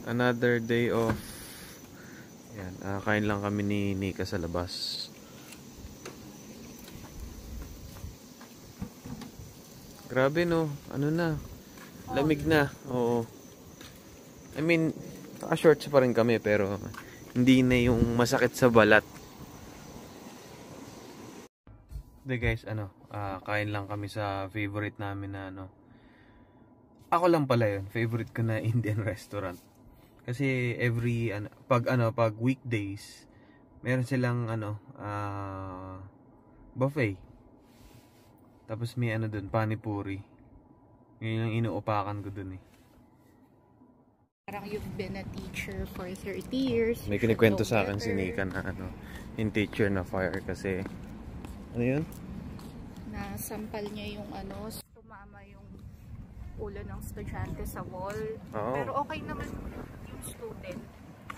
Another day off. Yan, kain lang kami ni Nika sa labas. Grabe no, ano na, lamig na. Oo. I mean, naka-shorts pa rin kami pero hindi na yung masakit sa balat. Hindi guys, kain lang kami sa favorite namin na ako lang pala yun, favorite ko na Indian restaurant. Kasi pag weekdays, meron silang buffet. Tapos may dun, panipuri. Yun yung inuupakan ko dun eh. Parang you've been a teacher for 30 years. May kinikwento sa akin si Nika na yung teacher na fire kasi ano yun? Nasampal niya yung tumama yung ulo ng estudyante sa wall. Oo. Pero okay naman yung student.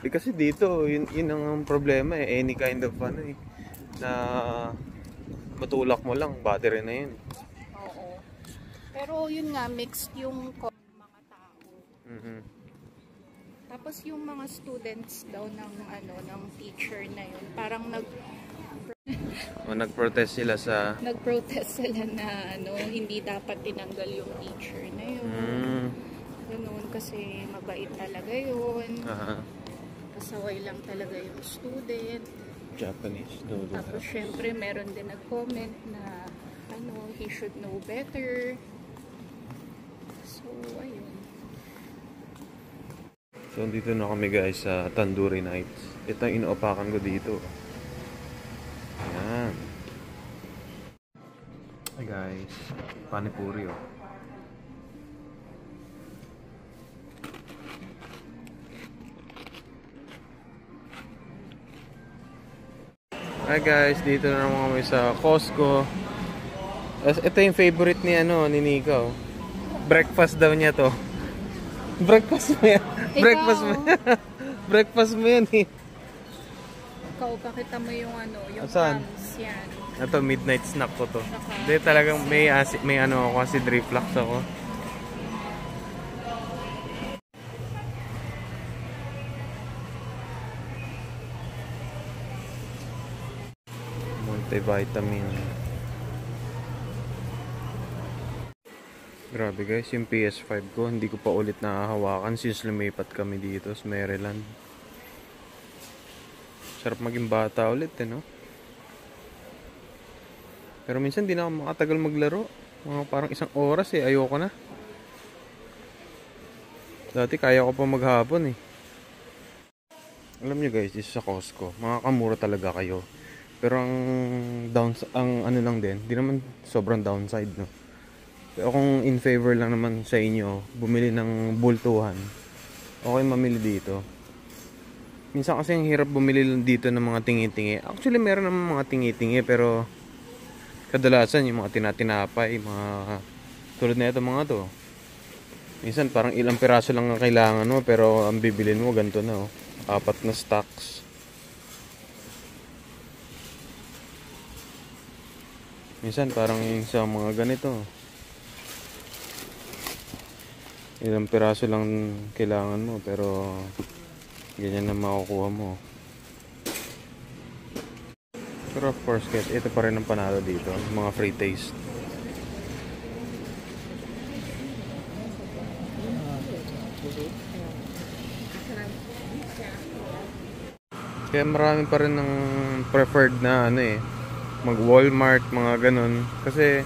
Kasi dito, yun ang problema eh. Any kind of na matulak mo lang, battery na yun. Oo. Pero yun nga, mixed yung mga tao. Tapos yung mga students daw ng teacher na yun, parang nag-protest sila na hindi dapat tinanggal yung teacher na yun. Ganoon kasi mabait talaga yun. Kasaway lang talaga yung student. Japanese noodles. Tapos syempre meron din nag-comment na he should know better. So ayun. So dito na kami guys sa Tandoori Nights. Ito ang inuupakan ko dito. Ayan. Hi guys, panipuri oh. Hi guys, dito na naman kami sa Costco. Ito yung favorite ni Nika oh. Breakfast daw niya to. Breakfast mo yan. Breakfast mo yan. Breakfast mo yan eh. Ikaw, pakita mo yung yung Saan? crumbs yan. Ito, midnight snack ko to. Hindi, talagang may ako, acid reflux ako. Multivitamin. Grabe guys, yung PS5 ko, hindi ko pa ulit nahahawakan since lumipat kami dito sa Maryland. Sarap maging bata ulit no? Pero minsan di na ako makatagal maglaro. Parang isang oras eh, ayoko na. Dati kaya ko pa maghapon eh. Alam nyo guys, this sa Costco, makakamura talaga kayo. Pero ang lang din, di naman sobrang downside no. Pero kung in favor lang naman sa inyo, bumili ng bultuhan, okay mamili dito. Minsan kasi ang hirap bumili dito ng mga tingi-tingi. Actually meron naman mga tingi-tingi pero kadalasan yung mga tinatinapay, mga tulad na ito mga to. Minsan parang ilang piraso lang ang kailangan mo pero ang bibilin mo ganito na oh. 4 na stocks. Minsan parang yung sa mga ganito. Ilang piraso lang kailangan mo pero ganyan na makukuha mo. Pero of course guys, ito pa rin ang panalo dito, mga free taste. Kaya marami pa rin ng preferred na mag Walmart, mga ganun. Kasi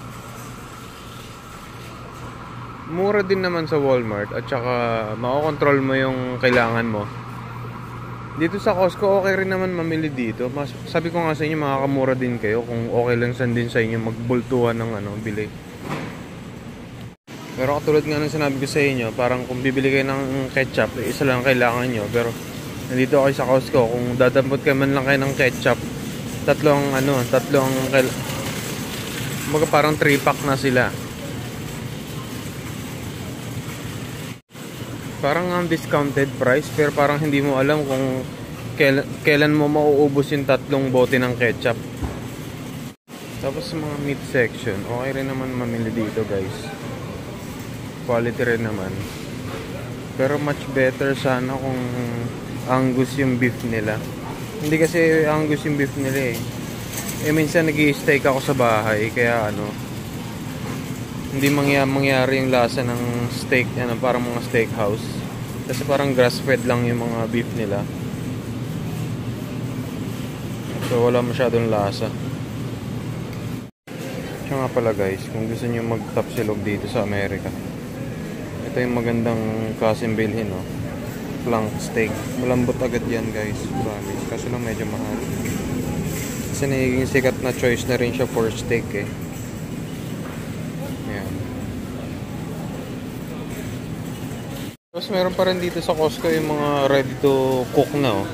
mura din naman sa Walmart at saka makokontrol mo yung kailangan mo. Dito sa Costco, okay rin naman mamili dito. Sabi ko nga sa inyo, makakamura din kayo kung okay lang din sa inyo magbultuhan ng bili. Pero katulad nga ng sinabi ko sa inyo, parang kung bibili kayo ng ketchup, isa lang kailangan nyo. Pero nandito kayo sa Costco, kung dadampot kayo man lang kayo ng ketchup, tatlong parang 3-pack na sila. Parang ang discounted price pero parang hindi mo alam kung kailan mo mauubos yung 3 bote ng ketchup. Tapos sa mga meat section, okay rin naman mamili dito guys. Quality rin naman. Pero much better sana kung Angus yung beef nila. Hindi kasi Angus yung beef nila eh. Minsan nag-i-steak ako sa bahay, kaya ano, hindi mangyari yung lasa ng steak, ano, parang mga steakhouse. Kasi parang grass-fed lang yung mga beef nila. So wala masyadong lasa. Siya nga pala guys, kung gusto niyo mag-tapsilog dito sa Amerika, ito yung magandang kasing bilhin, no? Flank steak. Malambot agad yan guys, promise. Kaso lang medyo mahal. Kasi nagiging sikat na choice na rin siya for steak eh. Ayan. Tapos meron pa rin dito sa Costco yung mga ready to cook na, oh.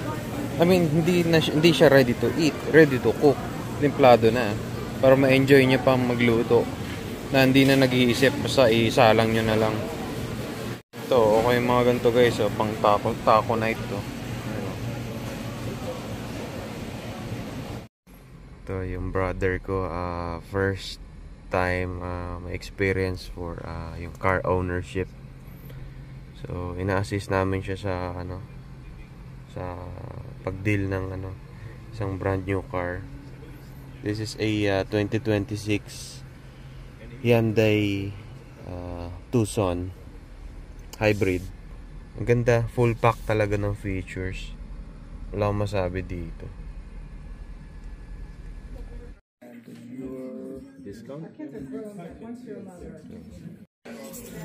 I mean, hindi siya ready to eat, ready to cook. Timplado na, para ma-enjoy nyo pang magluto. Na hindi na nag-iisip, basta isalang nyo na lang. Ito, okay yung mga ganito guys, oh, pang taco night to. Ito yung brother ko, first time ma-experience for yung car ownership. So, ina-assist namin siya sa sa pag-deal ng isang brand new car. This is a 2026 Hyundai Tucson hybrid. Ang ganda, full pack talaga ng features. Wala akong masabi dito.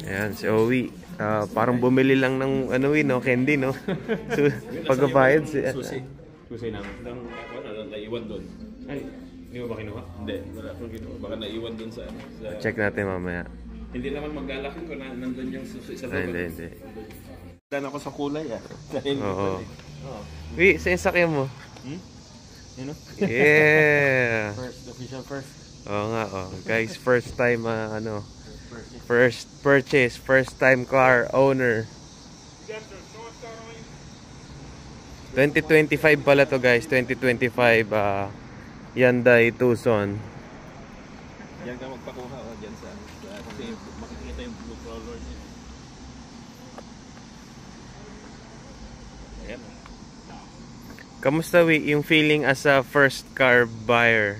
Ayan, si Owie. Parang bumili lang ng candy, no? So, pagbabayad si... Susi namin. Naiwan doon. Ay, hindi mo ba kinuha? Hindi, wala akong kinuha. Baka naiwan doon sa... Check natin mamaya. Hindi naman maglalaki kung nandun yung susi sa Ay, lugar. hindi. Dan ako sa kulay, Oo. Wait, sa sakyan mo? You know? Yeah! First, official first. Oo nga, oh. Guys, first time, first purchase, first time car owner. 2025 pala to guys, 2025 Hyundai Tucson. Diyan ka magpakuha dyan sa kasi makikita yung blue color niya. Ayan. Kamusta yung feeling as a first car buyer?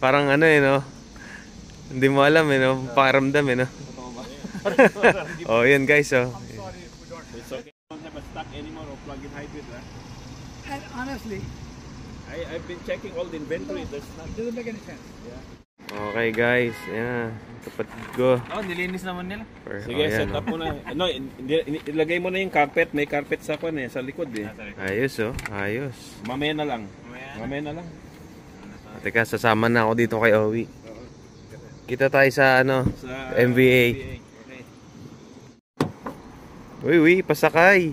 Parang no? Hindi mo alam no? Pakiramdam no? Oh, yun guys, oh. It's okay. Don't have a stock anymore or plug-in hybrid, right? And honestly, I've been checking all the inventory. There's not. it doesn't make any sense. Yeah. Okay guys, yeah. Kapatid ko. Oh, nilinis naman nila. Sige, set up mo na. No, ilagay mo na yung carpet. May carpet sa sa likod eh. Ayos, oh. Ayos. Mamaya na lang. Mamaya na lang. Teka, sasama na ako dito kay Owie. Kita tayo sa Sa MVA. Okay. Uy, pasakay.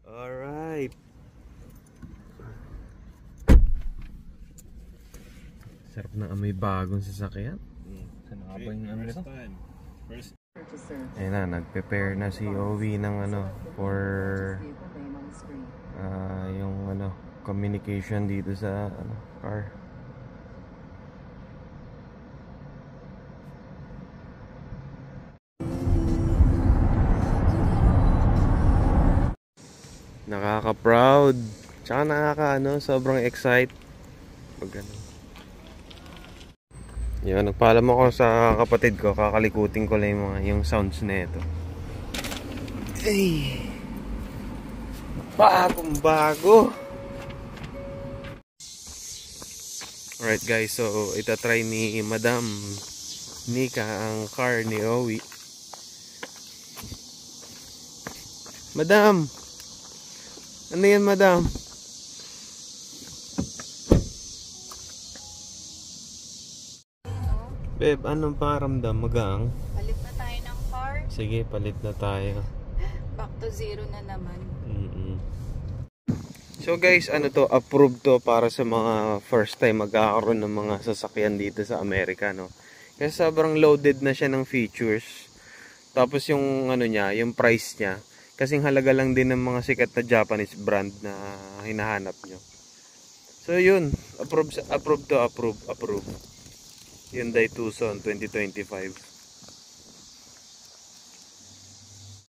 Alright. Sarap na amoy bagong sasakyan. Saan nga ba yung nito? First. Ayun na, nag-prepare na si Owie ng for yung communication dito sa car. Nakaka-proud. Tsaka sobrang excite. Yun, nagpaalam ako sa kapatid ko, kakalikutin ko lang yung sounds na ito. Ay! Bagong bago! Alright guys, so itatry ni Madam Nika ang car ni Owie. Madam! Ano yan, Madam? Babe, anong pakiramdam? Magang? Palit na tayo ng car. Sige, palit na tayo. Back to zero na naman. So guys, approved to para sa mga first time magkakaroon ng mga sasakyan dito sa Amerika, no? Kasi sobrang loaded na siya ng features. Tapos yung yung price niya, kasing halaga lang din ng mga sikat na Japanese brand na hinahanap nyo. So yun, approve. Hyundai Tucson 2025.